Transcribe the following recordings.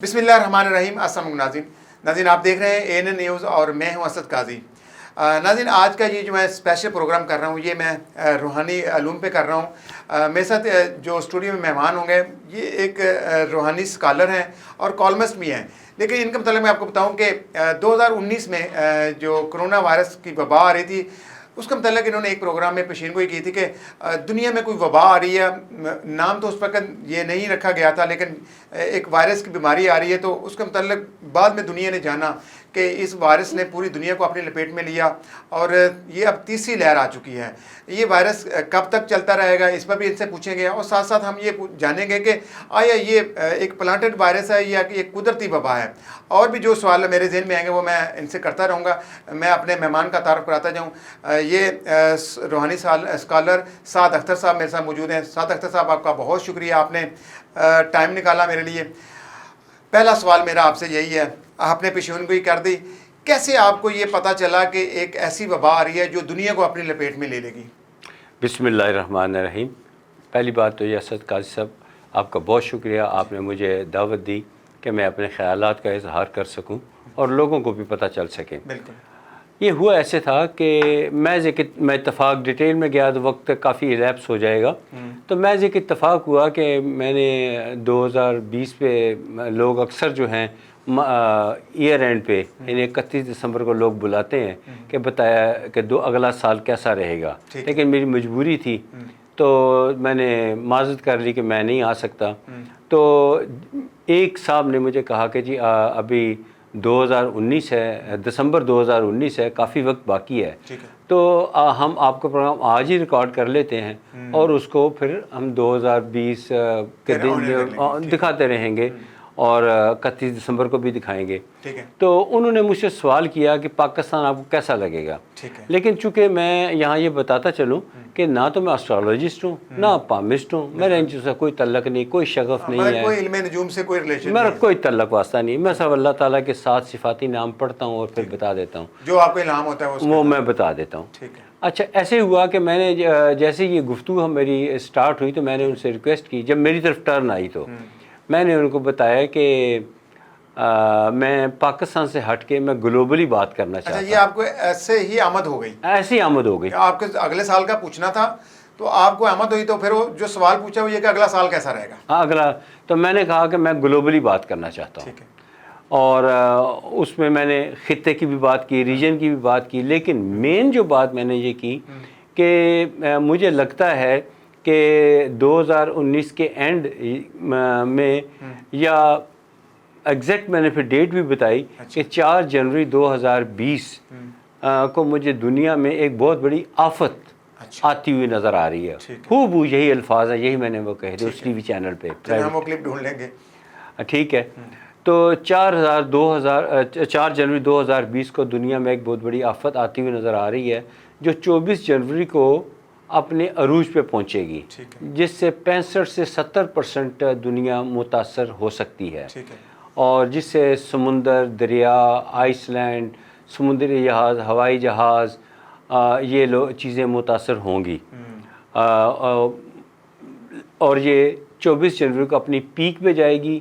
بسم اللہ الرحمن الرحیم۔ السلام علیکم ناظرین، آپ دیکھ رہے ہیں ANN نیوز اور میں ہوں اسد قاضی۔ ناظرین، آج کا یہ جو میں اسپیشل پروگرام کر رہا ہوں یہ میں روحانی علوم پہ کر رہا ہوں۔ میرے ساتھ جو اسٹوڈیو میں مہمان ہوں گے یہ ایک روحانی اسکالر ہیں اور کالمسٹ بھی ہیں، لیکن ان کے متعلق میں آپ کو بتاؤں کہ 2019 میں جو کرونا وائرس کی وبا آ رہی تھی اس کے متعلق انہوں نے ایک پروگرام میں پیشین گوئی کی تھی کہ دنیا میں کوئی وبا آ رہی ہے، نام تو اس وقت یہ نہیں رکھا گیا تھا لیکن ایک وائرس کی بیماری آ رہی ہے، تو اس کے متعلق بعد میں دنیا نے جانا کہ اس وائرس نے پوری دنیا کو اپنی لپیٹ میں لیا اور یہ اب تیسری لہر آ چکی ہے۔ یہ وائرس کب تک چلتا رہے گا اس پر بھی ان سے پوچھیں گے، اور ساتھ ساتھ ہم یہ جانیں گے کہ آیا یہ ایک پلانٹڈ وائرس ہے یا کہ ایک قدرتی وبا ہے۔ اور بھی جو سوال میرے ذہن میں آئیں گے وہ میں ان سے کرتا رہوں گا۔ میں اپنے مہمان کا تعارف کراتا جاؤں۔ یہ روحانی اسکالر سعد اختر صاحب میرے ساتھ موجود ہیں۔ سعد اختر صاحب، آپ کا بہت شکریہ، آپ نے ٹائم نکالا میرے لیے۔ پہلا سوال میرا آپ سے یہی ہے، آپ نے پیشین گوئی کر دی، کیسے آپ کو یہ پتہ چلا کہ ایک ایسی وبا آ رہی ہے جو دنیا کو اپنی لپیٹ میں لے لے گی؟ بسم اللہ الرحمن الرحیم۔ پہلی بات تو یہ اسد قاضی صاحب، آپ کا بہت شکریہ، آپ نے مجھے دعوت دی کہ میں اپنے خیالات کا اظہار کر سکوں اور لوگوں کو بھی پتہ چل سکے۔ بالکل۔ یہ ہوا ایسے تھا کہ میں اتفاق ڈیٹیل میں گیا تو وقت کافی ایلیپس ہو جائے گا، تو میں ایک اتفاق ہوا کہ میں نے 2020 پہ لوگ اکثر جو ہیں ایئر اینڈ پہ یعنی 31 دسمبر کو لوگ بلاتے ہیں کہ بتایا کہ اگلا سال کیسا رہے گا، لیکن میری مجبوری تھی تو میں نے معذرت کر لی کہ میں نہیں آ سکتا۔ تو ایک صاحب نے مجھے کہا کہ جی ابھی 2019 ہے، دسمبر 2019 ہے، کافی وقت باقی ہے، تو ہم آپ کا پروگرام آج ہی ریکارڈ کر لیتے ہیں اور اس کو پھر ہم 2020 کے دن دکھاتے رہیں گے اور 31 دسمبر کو بھی دکھائیں گے۔ تو انہوں نے مجھ سے سوال کیا کہ پاکستان آپ کو کیسا لگے گا، لیکن چونکہ میں یہاں یہ بتاتا چلوں کہ نہ تو میں اسٹرالوجسٹ ہوں نہ پامسٹ ہوں، میرا ان چیزوں سے کوئی تعلق نہیں، کوئی شغف نہیں ہے، کوئی علم نجوم سے کوئی ریلیشن، میرا کوئی تعلق واسطہ نہیں، میں صرف اللہ تعالیٰ کے 7 صفاتی نام پڑھتا ہوں اور پھر بتا دیتا ہوں، جو آپ کو الہام ہوتا ہے وہ میں بتا دیتا ہوں۔ اچھا، ایسے ہوا کہ میں نے جیسے یہ گفتگو میری اسٹارٹ ہوئی تو میں نے ان سے ریکویسٹ کی، جب میری طرف ٹرن آئی تو میں نے ان کو بتایا کہ میں پاکستان سے ہٹ کے میں گلوبلی بات کرنا چاہتا ہوں۔ یہ آپ کو ایسے ہی آمد ہو گئی؟ ایسی آمد ہو گئی، آپ کو اگلے سال کا پوچھنا تھا تو آپ کو آمد ہوئی، تو پھر وہ جو سوال پوچھا وہ یہ کہ اگلا سال کیسا رہے گا؟ اگلا تو میں نے کہا کہ میں گلوبلی بات کرنا چاہتا ہوں، اور اس میں میں نے خطے کی بھی بات کی، ریجن کی بھی بات کی، لیکن مین جو بات میں نے یہ کی کہ مجھے لگتا ہے کہ 2019 کے اینڈ میں یا ایگزیکٹ میں نے پھر ڈیٹ بھی بتائی کہ 4 جنوری 2020 کو مجھے دنیا میں ایک بہت بڑی آفت آتی ہوئی نظر آ رہی ہے۔ خوب یہی الفاظ ہیں، یہی میں نے وہ کہے تھے اس ٹی وی چینل پہ، ہم وہ کلپ ڈھونڈ لیں گے۔ ٹھیک ہے، تو 4 جنوری 2020 کو دنیا میں ایک بہت بڑی آفت آتی ہوئی نظر آ رہی ہے جو 24 جنوری کو اپنے عروج پہ پہنچے گی، جس سے 65 سے 70% دنیا متاثر ہو سکتی ہے، اور جس سے سمندر، دریا، آئس لینڈ، سمندری جہاز، ہوائی جہاز، یہ چیزیں متاثر ہوں گی، اور یہ 24 جنوری کو اپنی پیک پہ جائے گی۔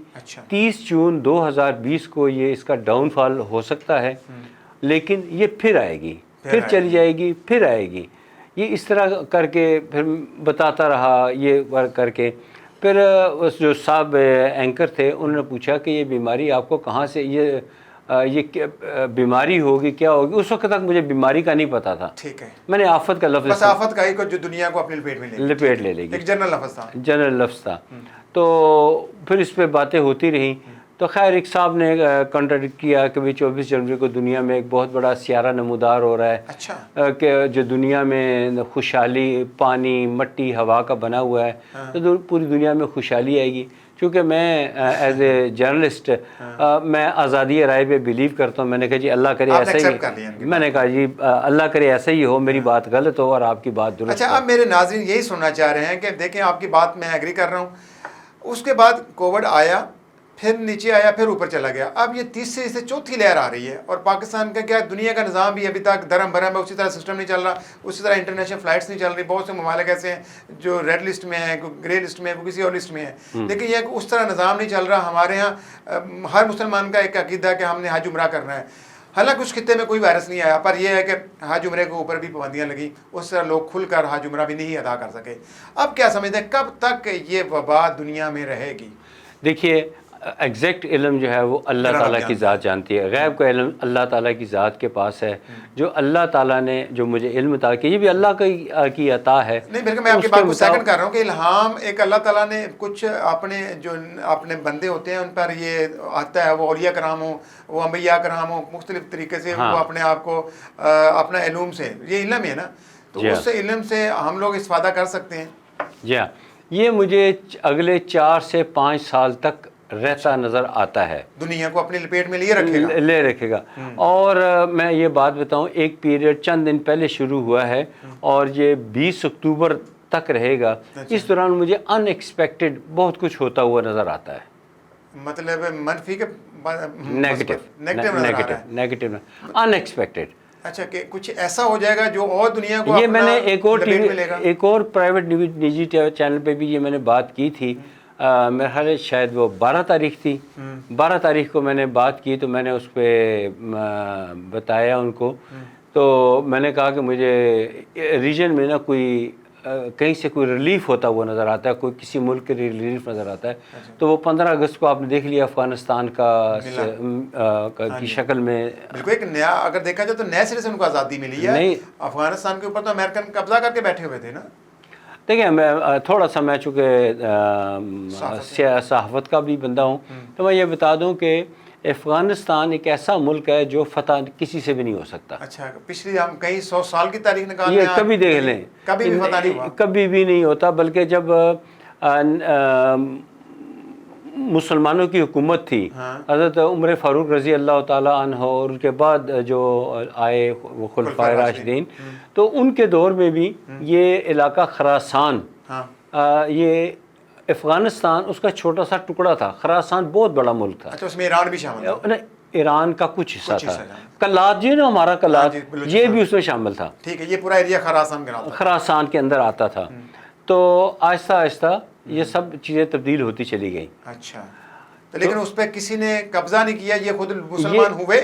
30 جون 2020 کو یہ اس کا ڈاؤن فال ہو سکتا ہے، لیکن یہ پھر آئے گی، پھر چلی جائے گی، پھر آئے گی۔ یہ اس طرح کر کے پھر بتاتا رہا، یہ کر کے پھر اس جو صاحب اینکر تھے انہوں نے پوچھا کہ یہ بیماری آپ کو کہاں سے، یہ بیماری ہوگی، کیا ہوگی؟ اس وقت تک مجھے بیماری کا نہیں پتا تھا، میں نے آفت کا لفظ، بس آفت کا ہی جو دنیا کو اپنی لپیٹ لے گی، ایک جنرل لفظ تھا، جنرل لفظ تھا۔ تو پھر اس پہ باتیں ہوتی رہیں، تو خیر ایک صاحب نے کنٹرڈکٹ کیا کہ 24 جنوری کو دنیا میں ایک بہت بڑا سیارہ نمودار ہو رہا ہے کہ جو دنیا میں خوشحالی، پانی، مٹی، ہوا کا بنا ہوا ہے، تو پوری دنیا میں خوشحالی آئے گی۔ چونکہ میں ایز اے جرنلسٹ میں آزادی رائے پہ بلیو کرتا ہوں، میں نے کہا جی اللہ کرے ایسا ہی، میں نے کہا جی اللہ کرے ایسا ہی ہو، میری بات غلط ہو اور آپ کی بات درست ہو۔ اچھا، اب میرے ناظرین یہی سننا چاہ رہے ہیں کہ دیکھیں آپ کی بات میں ایگری کر رہا ہوں، اس کے بعد کووڈ آیا، پھر نیچے آیا، پھر اوپر چلا گیا. اب یہ تیسری سے چوتھی لہر آ رہی ہے، اور پاکستان کا کیا دنیا کا نظام بھی ابھی تک درم برہم ہے، اسی طرح سسٹم نہیں چل رہا، اسی طرح انٹرنیشنل فلائٹس نہیں چل رہی. بہت سے ممالک ایسے ہیں جو ریڈ لسٹ میں ہیں، کوئی گرے لسٹ میں ہے، کوئی کسی اور لسٹ میں ہے. لیکن یہ اس طرح نظام نہیں چل رہا. ہمارے ہاں ہر مسلمان کا ایک عقیدہ ہے کہ ہم نے حج عمرہ کرنا ہے. حالانکہ اس خطے میں کوئی وائرس نہیں آیا، پر یہ ہے کہ حج عمرے کے اوپر بھی پابندیاں لگیں، اس طرح لوگ کھل کر حج عمرہ بھی نہیں ادا کر سکے. اب کیا سمجھتے ہیں کب تک یہ وبا دنیا میں رہے گی؟ دیکھیے ایگزیکٹ علم جو ہے وہ اللہ تعالیٰ کی ذات جانتی ہے. غیب کا علم اللہ تعالیٰ کی ذات کے پاس ہے. جو اللہ تعالیٰ نے جو مجھے علم عطا کیا، یہ بھی اللہ کی عطا ہے. نہیں بلکہ میں آپ کی بات کو سیکنڈ کر رہا ہوں کہ الہام ایک اللہ تعالیٰ نے کچھ اپنے بندے ہوتے ہیں ان پر یہ آتا ہے، وہ اولیاء کرام ہوں، وہ انبیاء کرام ہوں، مختلف طریقے سے وہ اپنے آپ کو اپنا علوم سے، یہ علم ہے نا، تو اس سے علم سے ہم لوگ استفادہ کر سکتے ہیں. جی ہاں، یہ مجھے اگلے 4 سے 5 سال تک رہتا نظر آتا ہے. دنیا کو اپنی لپیٹ میں لے رکھے گا. اور میں یہ بات بتاؤں، ایک پیریڈ چند دن پہلے شروع ہوا ہے اور یہ 20 اکتوبر تک رہے گا. اس دوران مجھے ان ایکسپیکٹڈ بہت کچھ ہوتا ہوا نظر آتا ہے. مطلب منفی کے نیگیٹو ان ایکسپیکٹڈ. اچھا، کہ کچھ ایسا ہو جائے گا جو اور دنیا کو یہ میں نے ایک اور پرائیویٹ نجی چینل پہ بھی یہ میں نے بات کی تھی. میرا خیال ہے شاید وہ 12 تاریخ تھی. 12 تاریخ کو میں نے بات کی تو میں نے اس پہ بتایا ان کو. تو میں نے کہا کہ مجھے ریجن میں نا کوئی کہیں سے کوئی ریلیف ہوتا ہوا نظر آتا ہے، کوئی کسی ملک کے ریلیف نظر آتا ہے. تو وہ 15 اگست کو آپ نے دیکھ لیا افغانستان کی شکل میں. بالکل ایک نیا، اگر دیکھا جائے تو نئے سرے سے ان کو آزادی ملی ہے. افغانستان کے اوپر تو امریکن قبضہ کر کے بیٹھے ہوئے تھے نا. دیکھیں میں تھوڑا سا میں چونکہ صحافت کا بھی بندہ ہوں تو میں یہ بتا دوں کہ افغانستان ایک ایسا ملک ہے جو فتح کسی سے بھی نہیں ہو سکتا. اچھا، پچھلی ہم کئی 100 سال کی تاریخ نکال لیں، یہ کبھی دیکھ لیں، کبھی بھی فتح نہیں ہوا، کبھی بھی نہیں ہوتا. بلکہ جب مسلمانوں کی حکومت تھی حضرت عمر فاروق رضی اللہ تعالیٰ عنہ اور ان کے بعد جو آئے وہ خلفائے راشدین، تو ان کے دور میں بھی یہ علاقہ خراسان، یہ افغانستان اس کا چھوٹا سا ٹکڑا تھا. خراسان بہت بڑا ملک تھا. اچھا، اس میں ایران بھی شامل تھا؟ ایران کا کچھ حصہ تھا. کلات جو نا ہمارا کلات، یہ بھی اس میں شامل تھا. ٹھیک ہے، یہ پورا ایریا خراسان کے اندر آتا تھا. تو آہستہ آہستہ یہ سب چیزیں تبدیل ہوتی چلی گئیں. اچھا، لیکن اس پہ کسی نے قبضہ نہیں کیا، یہ خود مسلمان ہوئے.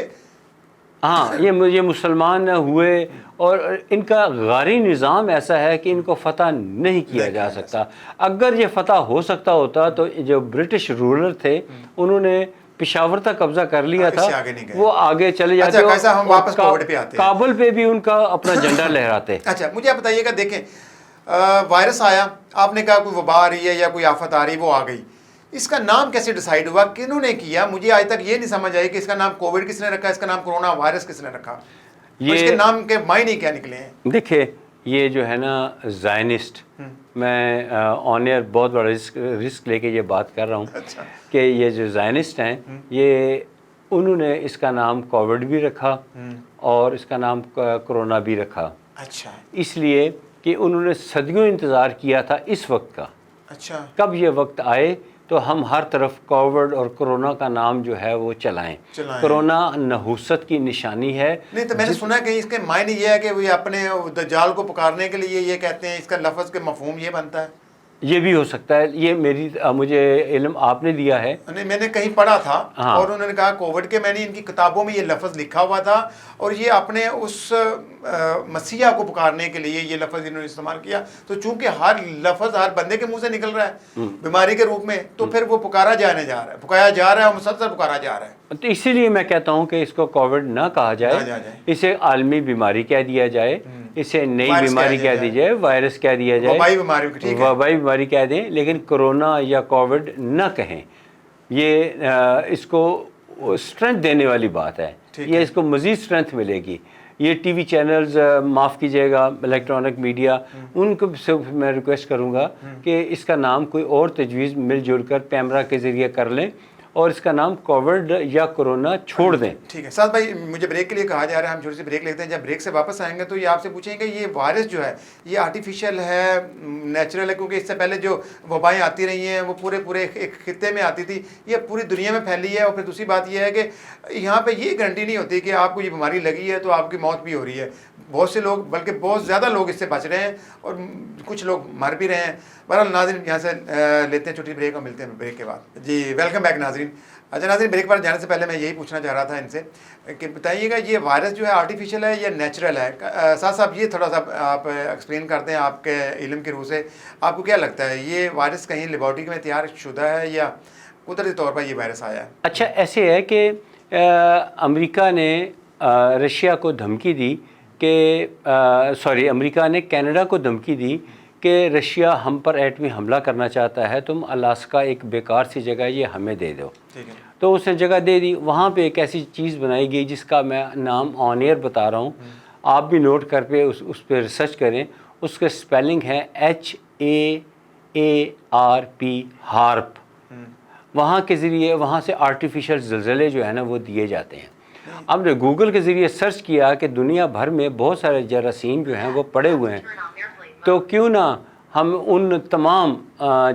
ہاں، یہ مسلمان ہوئے اور ان کا غاری نظام ایسا ہے کہ ان کو فتح نہیں کیا جا سکتا. اگر یہ فتح ہو سکتا ہوتا تو جو برٹش رولر تھے انہوں نے پشاور تک قبضہ کر لیا تھا، وہ آگے چلے جاتے. ہم واپس کووڈ پہ آتے ہیں، کابل پہ بھی ان کا اپنا جھنڈا لہراتے. اچھا، مجھے آپ بتائیے گا، دیکھیں وائرس آیا، آپ نے کہا کوئی وبا آ رہی ہے یا کوئی آفت آ رہی ہے، وہ آ گئی. اس کا نام کیسے ڈیسائیڈ ہوا، کنہوں نے کیا؟ مجھے آج تک یہ نہیں سمجھ آئی کہ اس کا نام کووڈ کس نے رکھا، اس کا نام کرونا وائرس کس نے رکھا، اس کے نام کے معنی کیا نکلے ہیں؟ دیکھیں یہ جو ہے نا زائنسٹ، میں آن ایئر بہت بڑا رسک لے کے یہ بات کر رہا ہوں کہ یہ جو زائنسٹ ہیں یہ انہوں نے اس کا نام کووڈ بھی رکھا اور اس کا نام کرونا بھی رکھا. اچھا، اس لیے کہ انہوں نے صدیوں انتظار کیا تھا اس وقت کا. اچھا، کب یہ وقت آئے تو ہم ہر طرف کووڈ اور کرونا کا نام جو ہے وہ چلائیں. کرونا نحوست کی نشانی ہے. نہیں تو میں نے سنا کہ اس کے معنی یہ ہے کہ وہ اپنے دجال کو پکارنے کے لیے یہ کہتے ہیں، اس کا لفظ کے مفہوم یہ بنتا ہے. یہ بھی ہو سکتا ہے، یہ مجھے علم آپ نے دیا ہے. نہیں، میں نے کہیں پڑھا تھا اور انہوں نے کہا کووڈ کے، میں نے ان کی کتابوں میں یہ لفظ لکھا ہوا تھا اور یہ اپنے اس مسیحا کو پکارنے کے لیے یہ لفظ انہوں نے استعمال کیا. تو چونکہ ہر لفظ ہر بندے کے منہ سے نکل رہا ہے بیماری کے روپ میں، تو پھر وہ پکایا جا رہا ہے اور مسلسل پکارا جا رہا ہے. تو اسی لیے میں کہتا ہوں کہ اس کو کووڈ نہ کہا جائے، اسے عالمی بیماری کہہ دیا جائے، اسے نئی بیماری کہہ دی جائے، وائرس کہہ دیا جائے، وبائی بیماری کہہ دیں، لیکن کرونا یا کووڈ نہ کہیں. یہ اس کو اسٹرینتھ دینے والی بات ہے، یہ اس کو مزید اسٹرینتھ ملے گی. یہ ٹی وی چینلز، معاف کیجیے گا الیکٹرانک میڈیا، ان کو سے میں ریکویسٹ کروں گا کہ اس کا نام کوئی اور تجویز مل جل کر پیمرا کے ذریعے کر لیں اور اس کا نام کووڈ یا کورونا چھوڑ دیں. ٹھیک ہے سعد بھائی, مجھے بریک کے لیے کہا جا رہا ہے, ہم چھوٹی سی بریک لیتے ہیں. جب بریک سے واپس آئیں گے تو یہ آپ سے پوچھیں گے یہ وائرس جو ہے یہ آرٹیفیشیل ہے نیچرل ہے, کیونکہ اس سے پہلے جو وبائیں آتی رہی ہیں وہ پورے ایک خطے میں آتی تھی, یہ پوری دنیا میں پھیلی ہے. اور پھر دوسری بات یہ ہے کہ یہاں پہ یہ گارنٹی نہیں ہوتی کہ آپ کو یہ بیماری لگی ہے تو آپ کی موت بھی ہو رہی ہے. بہت سے لوگ, بلکہ بہت زیادہ لوگ اس سے بچ رہے ہیں اور کچھ لوگ مر بھی رہے ہیں. بہرحال ناظرین یہاں سے لیتے ہیں چھوٹی بریک اور ملتے ہیں بریک کے بعد. جی ویلکم بیک ناظرین. اچھا ناظرین, بریک پر جانے سے پہلے میں یہی پوچھنا چاہ رہا تھا ان سے کہ بتائیے گا یہ وائرس جو ہے آرٹیفیشیل ہے یا نیچرل ہے. ساتھ صاحب یہ تھوڑا سا آپ ایکسپلین کرتے ہیں آپ کے علم کی روح سے, آپ کو کیا لگتا ہے یہ وائرس کہیں لیبارٹری میں تیار شدہ ہے یا قدرتی طور پر یہ وائرس آیا ہے؟ اچھا ایسے ہے کہ امریکہ نے رشیا کو دھمکی دی کہ امریکہ نے کینیڈا کو دھمکی دی کہ رشیا ہم پر ایٹمی حملہ کرنا چاہتا ہے, تم الاسکا ایک بیکار سی جگہ یہ ہمیں دے دو. ٹھیک ہے. تو اس نے جگہ دے دی. وہاں پہ ایک ایسی چیز بنائی گئی جس کا میں نام آن ایئر بتا رہا ہوں, آپ بھی نوٹ کر پہ اس پہ ریسرچ کریں. اس کے سپیلنگ ہے HAARP, ہارپ. وہاں کے ذریعے وہاں سے آرٹیفیشل زلزلے جو ہیں نا وہ دیے جاتے ہیں. اب نے گوگل کے ذریعے سرچ کیا کہ دنیا بھر میں بہت سارے جراثیم جو ہیں وہ پڑے ہوئے ہیں, تو کیوں نہ ہم ان تمام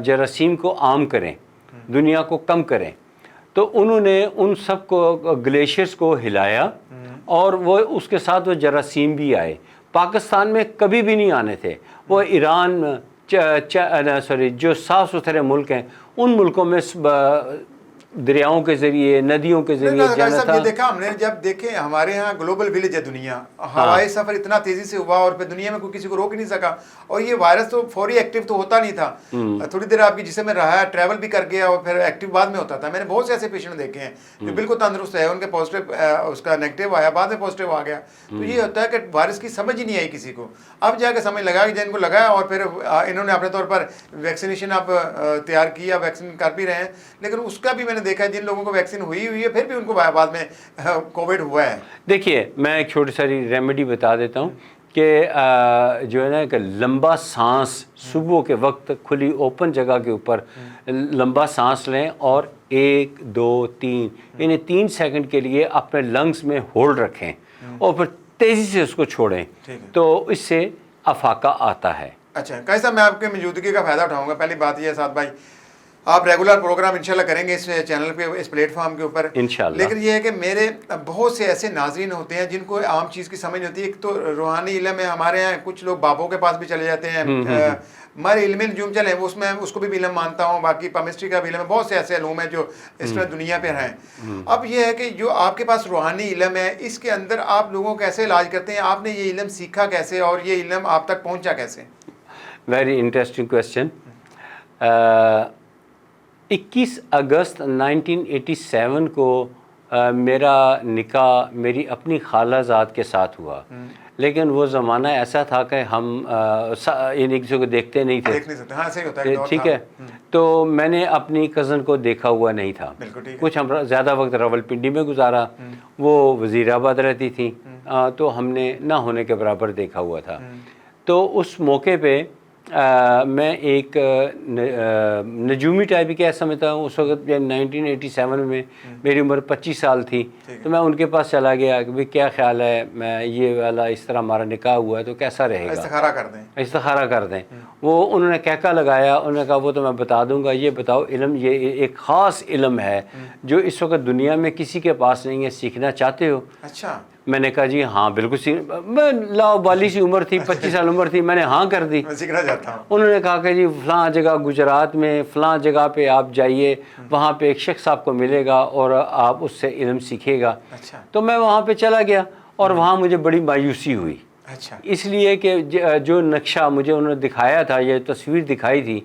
جراثیم کو عام کریں, دنیا کو کم کریں. تو انہوں نے ان سب کو گلیشیئرز کو ہلایا اور وہ اس کے ساتھ وہ جراثیم بھی آئے. پاکستان میں کبھی بھی نہیں آنے تھے. وہ ایران جو صاف ستھرے ملک ہیں ان ملکوں میں دریاؤں کے ذریعے, ندیوں کے ذریعے جانا تھا. یہ دیکھا ہم نے, جب دیکھیں ہمارے ہاں گلوبل ولیج ہے دنیا, ہوائی سفر اتنا تیزی سے ہوا اور پھر دنیا میں کوئی کسی کو روک نہیں سکا. اور یہ وائرس تو فوری ایکٹیو تو ہوتا نہیں تھا, تھوڑی دیر آپ کی جسم میں رہا ہے, ٹریول بھی کر گیا اور پھر ایکٹیو بعد میں ہوتا تھا. میں نے بہت سے ایسے پیشنٹ دیکھے ہیں جو بالکل تندرست ہے, ان کے پازیٹیو اس کا نیگیٹو آیا, بعد میں پازیٹیو آ گیا. تو یہ ہوتا ہے کہ وائرس کی سمجھ ہی نہیں آئی کسی کو. اب جا کے سمجھ لگا کہ جن کو لگایا اور پھر انہوں نے اپنے طور پر ویکسینیشن اب تیار کیا, ویکسین کر بھی رہے ہیں, لیکن اس کا بھی میں نے دیکھا جن لوگوں کو ویکسین ہوئی ہے پھر بھی ان کو بعد میں کووڈ ہوا ہے. دیکھیے میں ایک چھوٹی ساری ریمیڈی بتا دیتا ہوں کہ جو ہے نا کہ لمبا سانس صبح کے وقت کھلی اوپن جگہ کے اوپر لمبا سانس لیں اور 1 2 3 یعنی 3 سیکنڈ کے لیے اپنے لنگس میں ہولڈ رکھیں اور پھر تیزی سے اس کو چھوڑیں, تو اس سے افاقہ آتا ہے. اچھا کیسا, میں آپ کے موجودگی کا فائدہ اٹھاؤں گا. پہلی بات یہ ہے سعد بھائی, آپ ریگولر پروگرام انشاءاللہ کریں گے اس چینل پہ, اس پلیٹ فارم کے اوپر انشاءاللہ. لیکن یہ ہے کہ میرے بہت سے ایسے ناظرین ہوتے ہیں جن کو عام چیز کی سمجھ ہوتی ہے. ایک تو روحانی علم ہے ہمارے یہاں, کچھ لوگ بابوں کے پاس بھی چلے جاتے ہیں. ہمارے علم نجوم چلیں اس میں اس کو بھی علم مانتا ہوں, باقی کیمسٹری کا بھی علم ہے, بہت سے ایسے علوم ہیں جو اس میں دنیا پہ ہیں. اب یہ ہے کہ جو آپ کے پاس روحانی علم ہے اس کے اندر آپ لوگوں کو کیسے علاج کرتے ہیں, آپ نے یہ علم سیکھا کیسے اور یہ علم آپ تک پہنچا کیسے؟ Very interesting question. 21 اگست 1987 کو میرا نکاح میری اپنی خالہ زاد کے ساتھ ہوا, لیکن وہ زمانہ ایسا تھا کہ ہم یعنی کسی کو دیکھتے نہیں تھے. ٹھیک ہے, تو میں نے اپنی کزن کو دیکھا ہوا نہیں تھا. کچھ ہم زیادہ وقت راولپنڈی میں گزارا, وہ وزیر آباد رہتی تھی, تو ہم نے نہ ہونے کے برابر دیکھا ہوا تھا. تو اس موقع پہ میں ایک نجومی ٹائپ کیا سمجھتا ہوں. اس وقت 1987 میں میری عمر 25 سال تھی, تو میں ان کے پاس چلا گیا کہ بھئی کیا خیال ہے, میں یہ والا اس طرح ہمارا نکاح ہوا ہے تو کیسا رہے گا, استخارہ کر دیں. وہ انہوں نے کہکا لگایا, انہوں نے کہا وہ تو میں بتا دوں گا, یہ بتاؤ علم, یہ ایک خاص علم ہے جو اس وقت دنیا میں کسی کے پاس نہیں ہے, سیکھنا چاہتے ہو؟ اچھا. میں نے کہا جی ہاں بالکل میں لاؤبالی سی عمر تھی, 25 سال عمر تھی, میں نے ہاں کر دی. سیکھنا چاہتا ہوں. انہوں نے کہا کہ جی فلاں جگہ گجرات میں فلاں جگہ پہ آپ جائیے, وہاں پہ ایک شخص آپ کو ملے گا اور آپ اس سے علم سیکھے گا. تو میں وہاں پہ چلا گیا اور وہاں مجھے بڑی مایوسی ہوئی. اس لیے کہ جو نقشہ مجھے انہوں نے دکھایا تھا, یہ تصویر دکھائی تھی,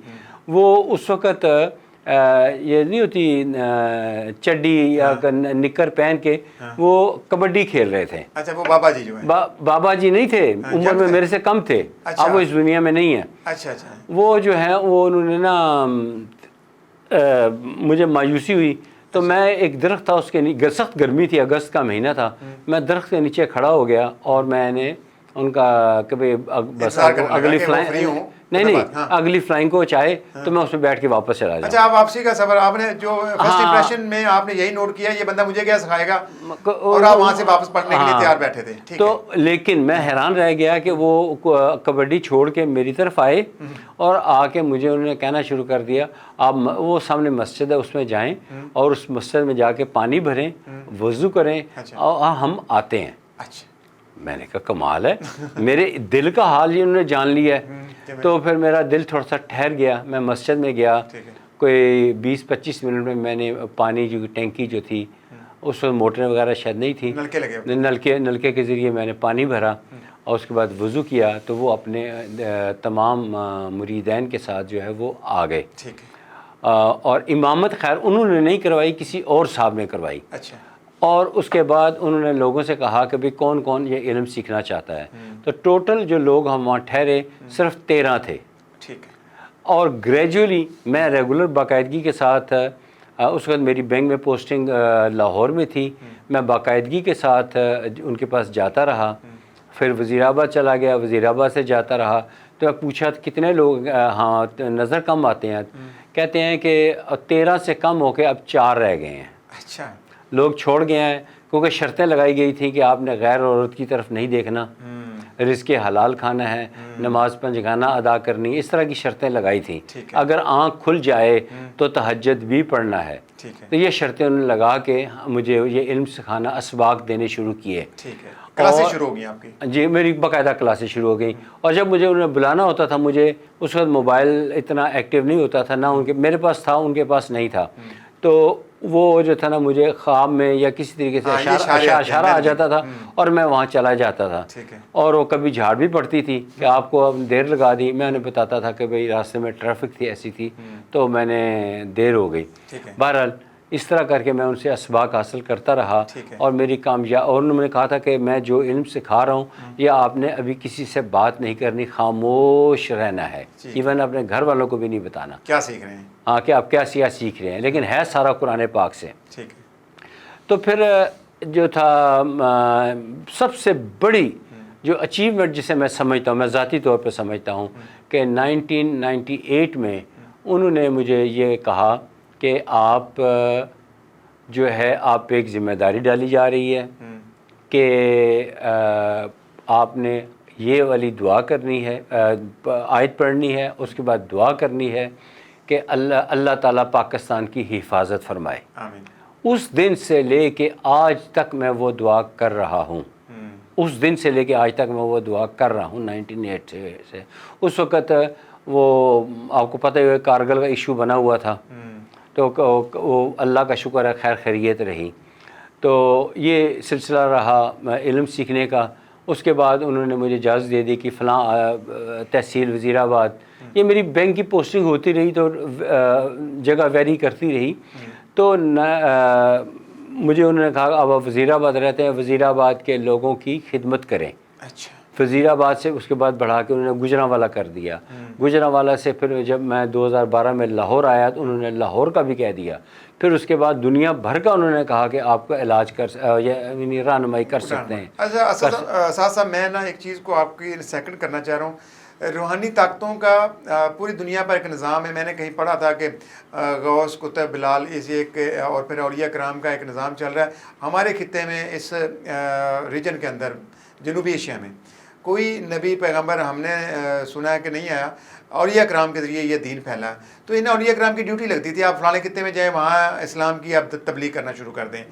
وہ اس وقت یہ نہیں ہوتی چڈی یا نکر پہن کے وہ کبڈی کھیل رہے تھے. اچھا, وہ بابا جی جو ہیں, بابا جی نہیں تھے, عمر میں میرے سے کم تھے, اب وہ اس دنیا میں نہیں ہیں. اچھا اچھا. وہ جو ہیں وہ انہوں نے نا مجھے مایوسی ہوئی, تو میں ایک درخت تھا اس کے نیچے, سخت گرمی تھی, اگست کا مہینہ تھا, میں درخت کے نیچے کھڑا ہو گیا اور میں نے ان کا کبھی بس انتظار کرنے لگا اگلی کہ وہ فلائنگ free ہوں، نہیں مطلب نہیں ہاں۔ اگلی فلائنگ کو چاہے تو میں اس میں بیٹھ کے واپس چلا جاؤں. اچھا، آپ واپسی کا سفر آپ نے جو فرسٹ ہاں۔ امپریشن میں آپ نے یہی نوٹ کیا یہ بندہ مجھے کیا سکھائے گا، اور اور آپ وہاں سے واپس پڑھنے کے لیے ہاں۔ تیار بیٹھے تھے. ٹھیک ہے. تو لیکن میں حیران رہ گیا کہ وہ کبڈی چھوڑ کے میری طرف آئے اور آ کے مجھے انہوں نے کہنا شروع کر دیا آپ وہ سامنے مسجد ہے اس میں جائیں اور اس مسجد میں جا کے پانی بھریں، وضو کریں اور ہم آتے ہیں. اچھا. میں نے کہا کمال ہے، میرے دل کا حال ہی انہوں نے جان لیا ہے. تو پھر میرا دل تھوڑا سا ٹھہر گیا، میں مسجد میں گیا. کوئی 20-25 منٹ میں میں نے پانی جو ٹینکی جو تھی اس وقت موٹریں وغیرہ شاید نہیں تھی، نلکے لگے ہوئے. نلکے کے ذریعے میں نے پانی بھرا اور اس کے بعد وضو کیا تو وہ اپنے تمام مریدین کے ساتھ جو ہے وہ آ گئے. ٹھیک ہے. اور امامت خیر انہوں نے نہیں کروائی، کسی اور صاحب نے کروائی. اچھا. اور اس کے بعد انہوں نے لوگوں سے کہا کہ بھئی کون کون یہ علم سیکھنا چاہتا ہے. تو ٹوٹل جو لوگ ہم وہاں ٹھہرے صرف 13 تھے. ٹھیک ہے. اور گریجولی میں ریگولر باقاعدگی کے ساتھ اس وقت میری بینک میں پوسٹنگ لاہور میں تھی، میں باقاعدگی کے ساتھ ان کے پاس جاتا رہا. پھر وزیر آباد چلا گیا، وزیر آباد سے جاتا رہا. تو میں پوچھا کتنے لوگ ہاں نظر کم آتے ہیں، کہتے ہیں کہ 13 سے کم ہو کے اب 4 رہ گئے ہیں. اچھا. لوگ چھوڑ گئے ہیں کیونکہ شرطیں لگائی گئی تھیں کہ آپ نے غیر عورت کی طرف نہیں دیکھنا، رزق حلال کھانا ہے، نماز پنجگانہ ادا کرنی، اس طرح کی شرطیں لگائی تھیں. اگر آنکھ کھل جائے تو تہجد بھی پڑھنا ہے. تو یہ شرطیں انہوں نے لگا کے مجھے یہ علم سکھانا، اسباق دینے شروع کیے. ٹھیک ہے. کلاسیں شروع ہو گئی آپ کی؟ جی میری باقاعدہ کلاسیں شروع ہو گئیں. اور جب مجھے انہیں بلانا ہوتا تھا، مجھے اس وقت موبائل اتنا ایکٹیو نہیں ہوتا تھا، نہ ان کے میرے پاس تھا، ان کے پاس نہیں تھا. تو وہ جو تھا نا مجھے خواب میں یا کسی طریقے سے اشارہ آ جاتا تھا اور میں وہاں چلا جاتا تھا. اور وہ کبھی جھاڑ بھی پڑتی تھی کہ آپ کو اب دیر لگا دی. میں انہیں بتاتا تھا کہ بھئی راستے میں ٹریفک تھی، ایسی تھی تو میں نے دیر ہو گئی. بہرحال اس طرح کر کے میں ان سے اسباق حاصل کرتا رہا اور میری کامیاب. اور انہوں نے کہا تھا کہ میں جو علم سکھا رہا ہوں یہ آپ نے ابھی کسی سے بات نہیں کرنی، خاموش رہنا ہے، ایون اپنے گھر والوں کو بھی نہیں بتانا کیا سیکھ رہے ہیں. ہاں کہ آپ کیا سیکھ رہے ہیں، لیکن ہے سارا قرآن پاک سے. ٹھیک ہے. تو پھر جو تھا سب سے بڑی جو اچیومنٹ جسے میں سمجھتا ہوں، میں ذاتی طور پہ سمجھتا ہوں کہ 1998 میں انہوں نے مجھے یہ کہا کہ آپ جو ہے آپ پہ ایک ذمہ داری ڈالی جا رہی ہے کہ آپ نے یہ والی دعا کرنی ہے، آیت پڑھنی ہے، اس کے بعد دعا کرنی ہے کہ اللہ تعالیٰ پاکستان کی حفاظت فرمائے. آمین. اس دن سے لے کے آج تک میں وہ دعا کر رہا ہوں. اس دن سے لے کے آج تک میں وہ دعا کر رہا ہوں 1998 سے. اس وقت وہ آپ کو پتہ ہے کارگل کا ایشو بنا ہوا تھا، تو وہ اللہ کا شکر ہے خیر خیریت رہی. تو یہ سلسلہ رہا علم سیکھنے کا. اس کے بعد انہوں نے مجھے اجازت دے دی کہ فلاں تحصیل وزیر آباد، یہ میری بینک کی پوسٹنگ ہوتی رہی تو جگہ ویری کرتی رہی. تو مجھے انہوں نے کہا اب آپ وزیر آباد رہتے ہیں، وزیر آباد کے لوگوں کی خدمت کریں. اچھا. وزیر آباد سے اس کے بعد بڑھا کے انہوں نے گجرانوالہ کر دیا. گجرانوالہ سے پھر جب میں 2012 میں لاہور آیا تو انہوں نے لاہور کا بھی کہہ دیا. پھر اس کے بعد دنیا بھر کا انہوں نے کہا کہ آپ کا علاج یعنی رہنمائی کر سکتے ہیں. اچھا اسد صاحب، میں نا ایک چیز کو آپ کی سیکنڈ کرنا چاہ رہا ہوں. روحانی طاقتوں کا پوری دنیا پر ایک نظام ہے. میں نے کہیں پڑھا تھا کہ غوث، قطب، بلال، اس ایک اور پھر اولیاء کرام کا ایک نظام چل رہا ہے. ہمارے خطے میں اس ریجن کے اندر جنوبی ایشیا میں کوئی نبی پیغمبر ہم نے سنا ہے کہ نہیں آیا. اولیاء کرام کے ذریعے یہ دین پھیلا. تو ان اولیاء کرام کی ڈیوٹی لگتی تھی آپ فلانے خطے میں جائیں، وہاں اسلام کی آپ تبلیغ کرنا شروع کر دیں.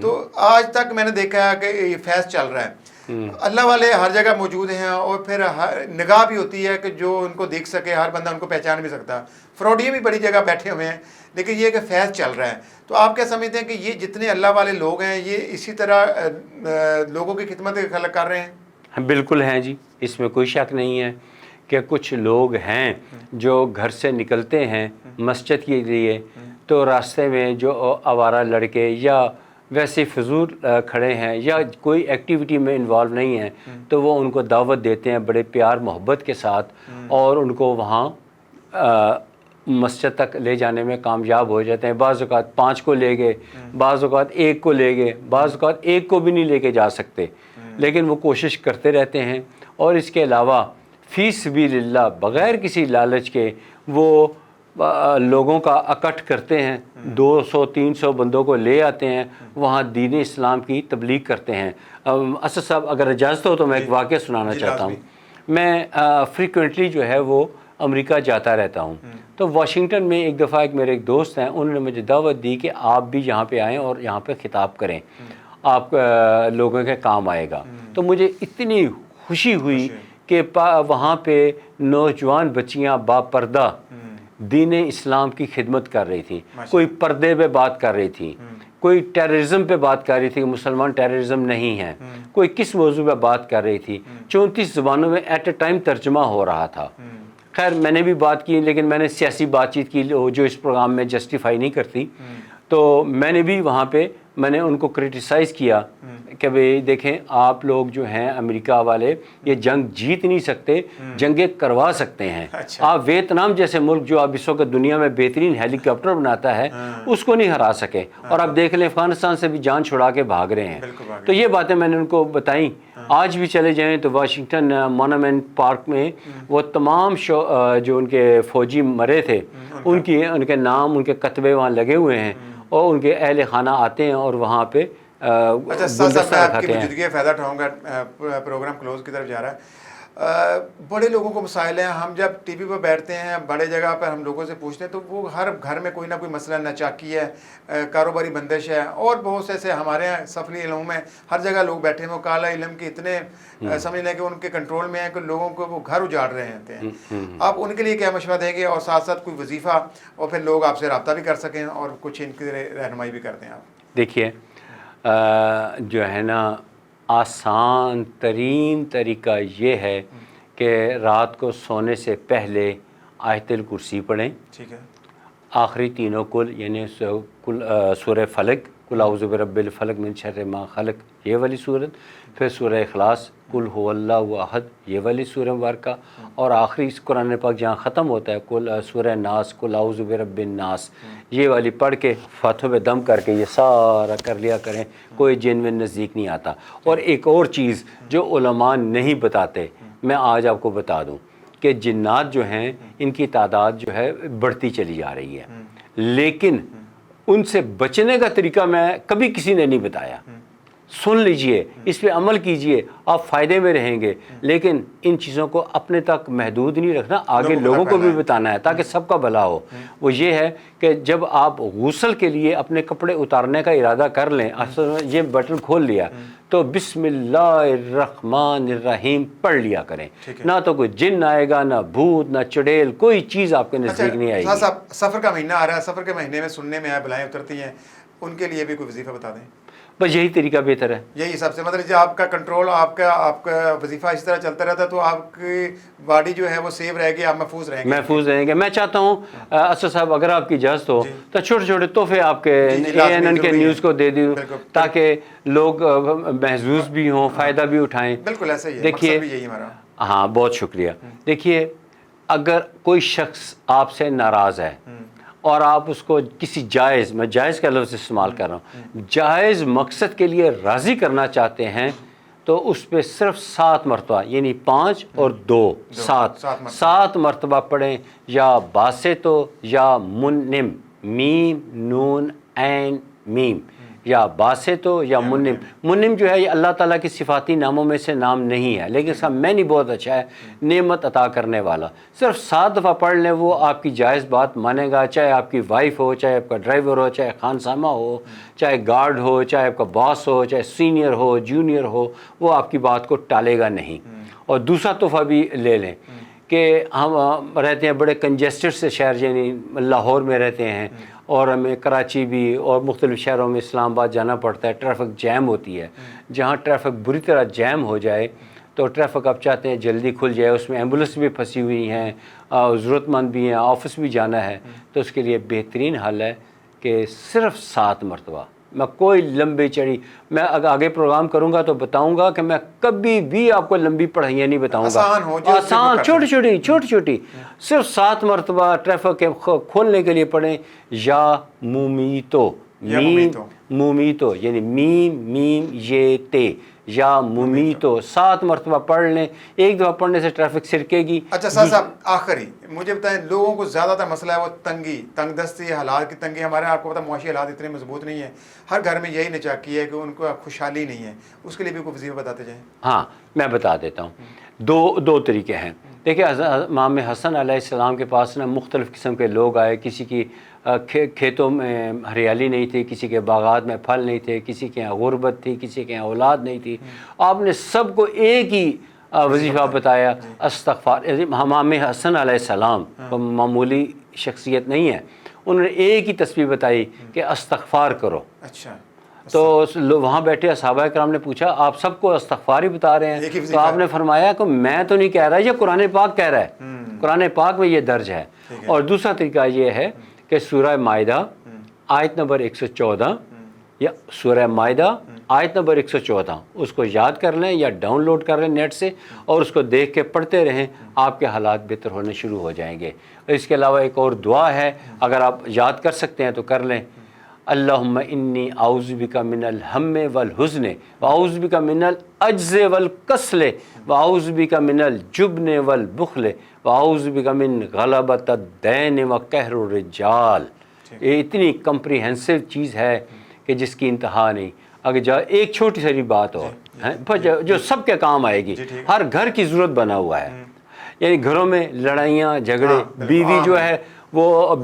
تو آج تک میں نے دیکھا ہے کہ یہ فیض چل رہا ہے. اللہ والے ہر جگہ موجود ہیں اور پھر نگاہ بھی ہوتی ہے کہ جو ان کو دیکھ سکے، ہر بندہ ان کو پہچان بھی سکتا. فراڈیے بھی بڑی جگہ بیٹھے ہوئے ہیں، لیکن یہ کہ فیض چل رہا ہے. تو آپ کیا سمجھتے ہیں کہ یہ جتنے اللہ والے لوگ ہیں یہ اسی طرح لوگوں کی خدمت کر رہے ہیں؟ بالکل ہیں جی، اس میں کوئی شک نہیں ہے کہ کچھ لوگ ہیں جو گھر سے نکلتے ہیں مسجد کے لیے تو راستے میں جو آوارہ لڑکے یا ویسے فضول کھڑے ہیں یا کوئی ایکٹیویٹی میں انوالو نہیں ہیں تو وہ ان کو دعوت دیتے ہیں بڑے پیار محبت کے ساتھ اور ان کو وہاں مسجد تک لے جانے میں کامیاب ہو جاتے ہیں. بعض اوقات 5 کو لے گئے، بعض اوقات 1 کو لے گئے، بعض اوقات 1 کو بھی نہیں لے کے جا سکتے، لیکن وہ کوشش کرتے رہتے ہیں اور اس کے علاوہ فی سبیل اللہ بغیر کسی لالچ کے وہ لوگوں کا اکٹھ کرتے ہیں، 200-300 بندوں کو لے آتے ہیں، وہاں دین اسلام کی تبلیغ کرتے ہیں۔ اسد صاحب اگر اجازت ہو تو میں ایک واقعہ سنانا چاہتا ہوں۔ میں فریکوینٹلی جو ہے وہ امریکہ جاتا رہتا ہوں، تو واشنگٹن میں ایک دفعہ میرے ایک دوست ہیں، انہوں نے مجھے دعوت دی کہ آپ بھی یہاں پہ آئیں اور یہاں پہ خطاب کریں، آپ لوگوں کے کام آئے گا۔ تو مجھے اتنی خوشی ہوئی کہ وہاں پہ نوجوان بچیاں باپردہ دین اسلام کی خدمت کر رہی تھیں، کوئی پردے پہ بات کر رہی تھی، کوئی ٹیررزم پہ بات کر رہی تھی کہ مسلمان ٹیررزم نہیں ہے، کوئی کس موضوع پہ بات کر رہی تھی، 34 زبانوں میں ایٹ اے ٹائم ترجمہ ہو رہا تھا۔ خیر میں نے بھی بات کی، لیکن میں نے سیاسی بات چیت کی جو اس پروگرام میں جسٹیفائی نہیں کرتی، تو میں نے بھی وہاں پہ میں نے ان کو کرٹیسائز کیا کہ بھئی دیکھیں آپ لوگ جو ہیں امریکہ والے یہ جنگ جیت نہیں سکتے، جنگیں کروا سکتے ہیں۔ آپ ویتنام جیسے ملک جو اب اس وقت دنیا میں بہترین ہیلی کاپٹر بناتا ہے اس کو نہیں ہرا سکے، اور اب دیکھ لیں افغانستان سے بھی جان چھڑا کے بھاگ رہے ہیں۔ تو یہ باتیں میں نے ان کو بتائیں۔ آج بھی چلے جائیں تو واشنگٹن مونومنٹ پارک میں وہ تمام جو ان کے فوجی مرے تھے ان کے نام، ان کے کتبے وہاں لگے ہوئے ہیں، اور ان کے اہل خانہ آتے ہیں اور وہاں پہ میں آپ کی موجودگی فائدہ اٹھاؤں گا، پروگرام کلوز کی طرف جا رہا ہے۔ بڑے لوگوں کو مسائل ہیں، ہم جب ٹی وی پہ بیٹھتے ہیں بڑے جگہ پر ہم لوگوں سے پوچھتے ہیں تو وہ ہر گھر میں کوئی نہ کوئی مسئلہ ناچاکی ہے، کاروباری بندش ہے، اور بہت سے ایسے ہمارے یہاں سفری علوم میں ہر جگہ لوگ بیٹھے ہیں، وہ کالا علم کے اتنے سمجھ لیں کہ ان کے کنٹرول میں ہیں کہ لوگوں کو وہ گھر اجاڑ رہے ہوتے ہیں۔ آپ ان کے لیے کیا مشورہ دیں گے، اور ساتھ ساتھ کوئی وظیفہ، اور پھر لوگ آپ سے رابطہ بھی کر سکیں اور کچھ ان کی رہنمائی بھی کر دیں آپ؟ دیکھیے جو ہے نا آسان ترین طریقہ یہ ہے کہ رات کو سونے سے پہلے آیت الکرسی پڑھیں، ٹھیک ہے، آخری تینوں کل یعنی سورہ فلق، قل اعوذ برب الفلق من شر ما خلق یہ والی صورت، پھر سورہ اخلاص، قل هو اللہ احد یہ والی سورہ مبارکہ، اور آخری اس قرآن پاک جہاں ختم ہوتا ہے سورہ ناس، قل اعوذ برب الناس یہ والی پڑھ کے ہاتھوں پہ دم کر کے یہ سارا کر لیا کریں، کوئی جن میں نزدیک نہیں آتا۔ اور ایک اور چیز جو علماء نہیں بتاتے میں آج آپ کو بتا دوں کہ جنات جو ہیں ان کی تعداد جو ہے بڑھتی چلی جا رہی ہے، لیکن ان سے بچنے کا طریقہ میں کبھی کسی نے نہیں بتایا۔ سن لیجئے، اس پہ عمل کیجئے، آپ فائدے میں رہیں گے، لیکن ان چیزوں کو اپنے تک محدود نہیں رکھنا، آگے لوگوں کو بھی بتانا ہے تاکہ سب کا بھلا ہو۔ وہ یہ ہے کہ جب آپ غسل کے لیے اپنے کپڑے اتارنے کا ارادہ کر لیں، یہ بٹن کھول لیا تو بسم اللہ الرحمن الرحیم پڑھ لیا کریں، نہ تو کوئی جن آئے گا، نہ بھوت، نہ چڑیل، کوئی چیز آپ کے نزدیک نہیں آئے گی۔ سفر کا مہینہ آ رہا ہے، سفر کے مہینے میں سننے میں بلائیں اترتی ہیں، ان کے لیے بھی کوئی وظیفہ بتا دیں۔ بس یہی طریقہ بہتر ہے، یہی سب سے مطلب جو آپ کا کنٹرول، آپ کا وظیفہ اس طرح چلتا رہتا ہے تو آپ کی باڈی جو ہے وہ سیو رہے گی، آپ محفوظ رہیں گے۔ میں چاہتا ہوں اسد صاحب اگر آپ کی اجازت ہو تو چھوٹے چھوٹے تحفے آپ کے ANN کے نیوز کو دے دوں تاکہ لوگ محظوظ بھی ہوں، فائدہ بھی اٹھائیں۔ بالکل ایسا ہی ہے، دیکھیے، مقصد بھی یہی ہمارا۔ ہاں بہت شکریہ۔ دیکھیے اگر کوئی شخص آپ سے ناراض ہے اور آپ اس کو کسی جائز، میں جائز کا لفظ استعمال کر رہا ہوں، جائز مقصد کے لیے راضی کرنا چاہتے ہیں تو اس پہ صرف 7 مرتبہ یعنی 5 اور 2 7 مرتبہ پڑھیں، یا باسطو یا منم، میم نون عین میم، یا باسطو یا منم۔ منم جو ہے یہ اللہ تعالیٰ کی صفاتی ناموں میں سے نام نہیں ہے، لیکن اس کا معنی بہت اچھا ہے، نعمت عطا کرنے والا۔ صرف 7 دفعہ پڑھ لیں، وہ آپ کی جائز بات مانے گا، چاہے آپ کی وائف ہو، چاہے آپ کا ڈرائیور ہو، چاہے خانسامہ ہو، چاہے گارڈ ہو، چاہے آپ کا باس ہو، چاہے سینئر ہو جونیئر ہو، وہ آپ کی بات کو ٹالے گا نہیں۔ اور دوسرا تحفہ بھی لے لیں کہ ہم رہتے ہیں بڑے کنجسٹڈ سے شہر، یعنی لاہور میں رہتے ہیں اور ہمیں کراچی بھی اور مختلف شہروں میں اسلام آباد جانا پڑتا ہے، ٹریفک جیم ہوتی ہے۔ جہاں ٹریفک بری طرح جیم ہو جائے تو ٹریفک آپ چاہتے ہیں جلدی کھل جائے، اس میں ایمبولینس بھی پھنسی ہوئی ہیں، ضرورت مند بھی ہیں، آفس بھی جانا ہے، تو اس کے لیے بہترین حل ہے کہ صرف 7 مرتبہ، میں کوئی لمبی چڑی، میں آگے پروگرام کروں گا تو بتاؤں گا کہ میں کبھی بھی آپ کو لمبی پڑھائیاں نہیں بتاؤں گا، آسان چھوٹی چھوٹی صرف 7 مرتبہ ٹریفک کے کھولنے کے لیے پڑھیں، یا مومیتو یا ممیتو، مومیتو یعنی میم میم یہ تے یا مومیتو 7 مرتبہ پڑھ لیں. ایک دفعہ پڑھنے سے ٹریفک سرکے گی. اچھا صاحب آخری مجھے بتائیں، لوگوں کو زیادہ تر مسئلہ ہے وہ تنگی، تنگ دستی، حالات کی تنگی. ہمارے آپ کو پتہ معاشی حالات اتنے مضبوط نہیں ہیں، ہر گھر میں یہی نچاکی ہے کہ ان کو خوشحالی نہیں ہے. اس کے لیے بھی کوئی وظیفہ بتاتے جائیں. ہاں میں بتا دیتا ہوں. دو طریقے ہیں. دیکھیں امام حسن علیہ السلام کے پاس نا مختلف قسم کے لوگ آئے. کسی کی کھیتوں میں ہریالی نہیں تھی، کسی کے باغات میں پھل نہیں تھے، کسی کے یہاں غربت تھی، کسی کے یہاں اولاد نہیں تھی. آپ نے سب کو ایک ہی وظیفہ بتایا، استغفار. امام حسن علیہ السلام معمولی شخصیت نہیں ہے، انہوں نے ایک ہی تسبیح بتائی کہ استغفار کرو. اچھا. تو وہاں بیٹھے صحابہ کرام نے پوچھا آپ سب کو استغفار ہی بتا رہے ایک ہی ہیں؟ وظیفہ تو آپ ہے. نے فرمایا کہ میں تو نہیں کہہ رہا، یہ قرآن پاک کہہ رہا ہے، قرآن پاک میں یہ درج ہے. اور دوسرا طریقہ یہ ہے کہ سورہ مائدہ آیت نمبر 114 یا سورہ مائدہ آیت نمبر 114 اس کو یاد کر لیں یا ڈاؤن لوڈ کر لیں نیٹ سے، اور اس کو دیکھ کے پڑھتے رہیں، آپ کے حالات بہتر ہونے شروع ہو جائیں گے. اس کے علاوہ ایک اور دعا ہے، اگر آپ یاد کر سکتے ہیں تو کر لیں. اللہم انی اعوذ بک من الہم والحزن واعوذ بک من العجز والکسل واعوذ بک من الجبن والبخل واعوذ بک من غلبۃ الدین وقہر الرجال. یہ اتنی کمپریہنسو چیز ہے کہ جس کی انتہا نہیں. اگر ایک چھوٹی ساری بات اور جو سب کے کام آئے گی، ہر گھر کی ضرورت بنا ہوا ہے. یعنی گھروں میں لڑائیاں جھگڑے، بیوی جو ہے وہ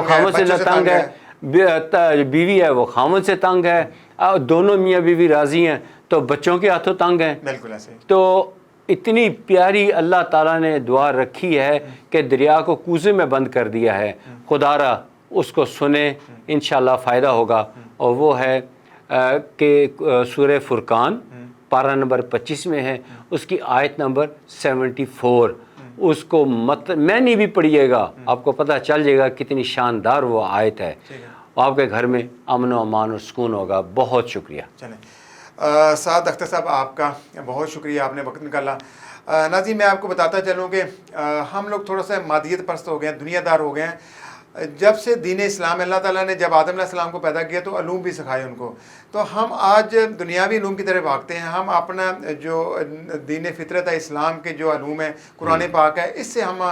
خامد سے تنگ ہے، بیوی ہے وہ خامد سے تنگ ہے، دونوں میاں بیوی راضی ہیں تو بچوں کے ہاتھوں تنگ ہیں. بالکل ایسے. تو اتنی پیاری اللہ تعالیٰ نے دعا رکھی ہے کہ دریا کو کوزے میں بند کر دیا ہے. خدا را اس کو سنیں، انشاءاللہ فائدہ ہوگا. اور وہ ہے کہ سورہ فرقان پارہ نمبر 25 میں ہے، اس کی آیت نمبر 74. اس کو میں نہیں بھی پڑھیے گا، آپ کو پتہ چل جائے گا کتنی شاندار وہ آیت ہے. آپ کے گھر میں امن و امان اور سکون ہوگا. بہت شکریہ. چلیں سعد اختر صاحب آپ کا بہت شکریہ، آپ نے وقت نکالا. ناظرین میں آپ کو بتاتا چلوں کہ ہم لوگ تھوڑا سا مادیت پرست ہو گئے ہیں، دنیا دار ہو گئے ہیں. جب سے دین اسلام اللہ تعالیٰ نے جب آدم علیہ السلام کو پیدا کیا تو علوم بھی سکھائے ان کو، تو ہم آج دنیاوی علوم کی طرف بھاگتے ہیں. ہم اپنا جو دین فطرت ہے اسلام کے جو علوم ہے، قرآن پاک ہے، اس سے ہم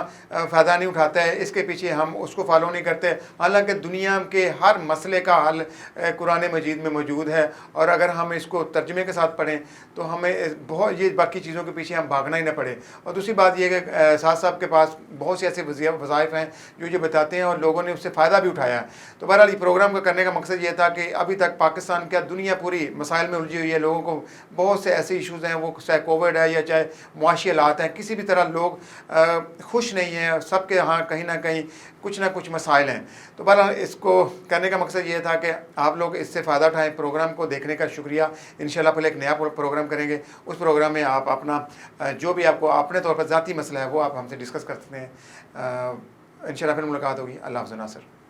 فائدہ نہیں اٹھاتے ہیں، اس کے پیچھے ہم اس کو فالو نہیں کرتے. حالانکہ دنیا کے ہر مسئلے کا حل قرآن مجید میں موجود ہے، اور اگر ہم اس کو ترجمے کے ساتھ پڑھیں تو ہمیں بہت یہ باقی چیزوں کے پیچھے ہم بھاگنا ہی نہ پڑے. اور دوسری بات یہ کہ سعد صاحب کے پاس بہت سے ایسے وظائف ہیں جو یہ بتاتے ہیں اور لوگوں نے اس سے فائدہ بھی اٹھایا. تو بہرحال یہ پروگرام کا کرنے کا مقصد یہ تھا کہ ابھی تک پاکستان کیا دنیا پوری مسائل میں الجھی ہوئی ہے. لوگوں کو بہت سے ایسے ایشوز ہیں، وہ چاہے کووڈ ہے یا چاہے معاشی حالات ہیں، کسی بھی طرح لوگ خوش نہیں ہیں. سب کے ہاں کہیں نہ کہیں کچھ نہ کچھ مسائل ہیں. تو بہرحال اس کو کرنے کا مقصد یہ تھا کہ آپ لوگ اس سے فائدہ اٹھائیں. پروگرام کو دیکھنے کا شکریہ. انشاءاللہ پھر ایک نیا پروگرام کریں گے. اس پروگرام میں آپ اپنا جو بھی آپ کو اپنے طور پر ذاتی مسئلہ ہے وہ آپ ہم سے ڈسکس کر سکتے ہیں. انشاءاللہ پھر ملاقات ہوگی. اللہ حافظ ناصر.